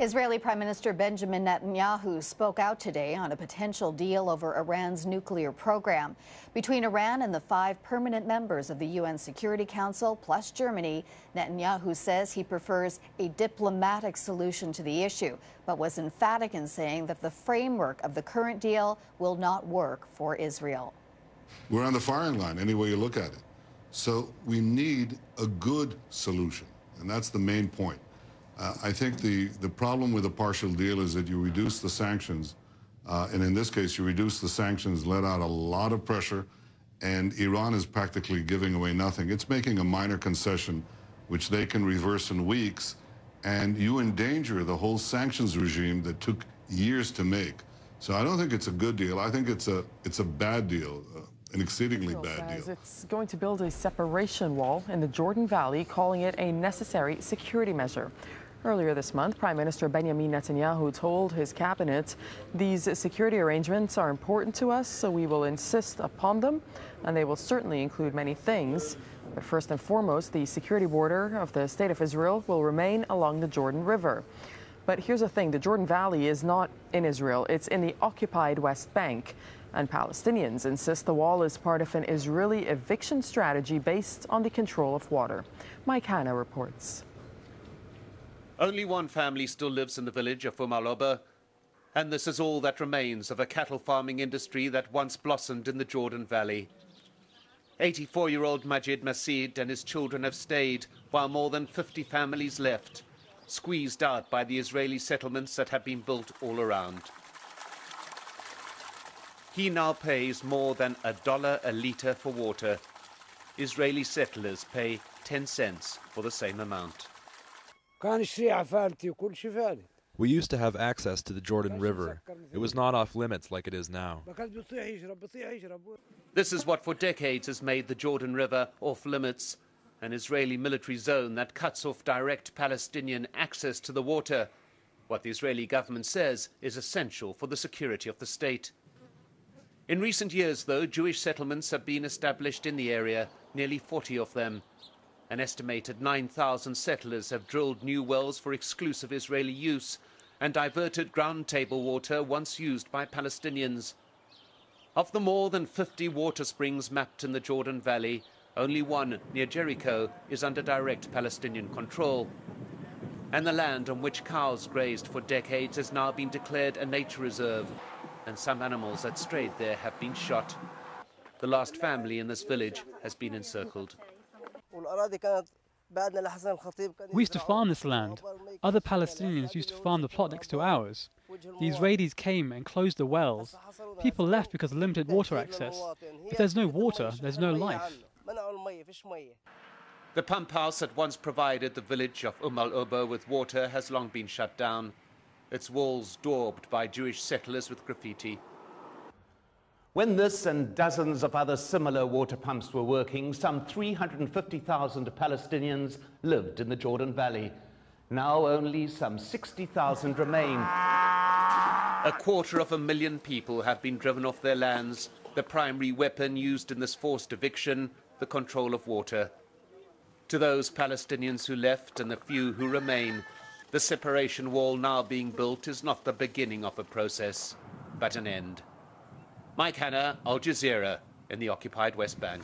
Israeli Prime Minister Benjamin Netanyahu spoke out today on a potential deal over Iran's nuclear program. Between Iran and the 5 permanent members of the UN Security Council, plus Germany, Netanyahu says he prefers a diplomatic solution to the issue, but was emphatic in saying that the framework of the current deal will not work for Israel. We're on the firing line any way you look at it. So we need a good solution, and that's the main point. I think the problem with a partial deal is that you reduce the sanctions, and in this case, you reduce the sanctions, let out a lot of pressure, and Iran is practically giving away nothing. It's making a minor concession, which they can reverse in weeks, and you endanger the whole sanctions regime that took years to make. So I don't think it's a good deal. I think it's a bad deal, an exceedingly bad deal. It's going to build a separation wall in the Jordan Valley, calling it a necessary security measure. Earlier this month, Prime Minister Benjamin Netanyahu told his cabinet, "These security arrangements are important to us, so we will insist upon them, and they will certainly include many things. But first and foremost, the security border of the State of Israel will remain along the Jordan River." But here's the thing, the Jordan Valley is not in Israel, it's in the occupied West Bank. And Palestinians insist the wall is part of an Israeli eviction strategy based on the control of water. Mike Hanna reports. Only one family still lives in the village of Umm al-Oba, and this is all that remains of a cattle farming industry that once blossomed in the Jordan Valley. 84-year-old Majid Masid and his children have stayed, while more than 50 families left, squeezed out by the Israeli settlements that have been built all around. He now pays more than $1 a litre for water. Israeli settlers pay 10 cents for the same amount. We used to have access to the Jordan River. It was not off limits like it is now. This is what for decades has made the Jordan River off limits, an Israeli military zone that cuts off direct Palestinian access to the water, what the Israeli government says is essential for the security of the state. In recent years, though, Jewish settlements have been established in the area, nearly 40 of them. An estimated 9,000 settlers have drilled new wells for exclusive Israeli use and diverted ground table water once used by Palestinians. Of the more than 50 water springs mapped in the Jordan Valley, only one near Jericho is under direct Palestinian control. And the land on which cows grazed for decades has now been declared a nature reserve, and some animals that strayed there have been shot. The last family in this village has been encircled. We used to farm this land. Other Palestinians used to farm the plot next to ours. The Israelis came and closed the wells. People left because of limited water access. If there's no water, there's no life. The pump house that once provided the village of Umm al-Oba with water has long been shut down, its walls daubed by Jewish settlers with graffiti. When this and dozens of other similar water pumps were working, some 350,000 Palestinians lived in the Jordan Valley. Now only some 60,000 remain. 250,000 people have been driven off their lands, the primary weapon used in this forced eviction, the control of water. To those Palestinians who left and the few who remain, the separation wall now being built is not the beginning of a process, but an end. Mike Hanna, Al Jazeera, in the occupied West Bank.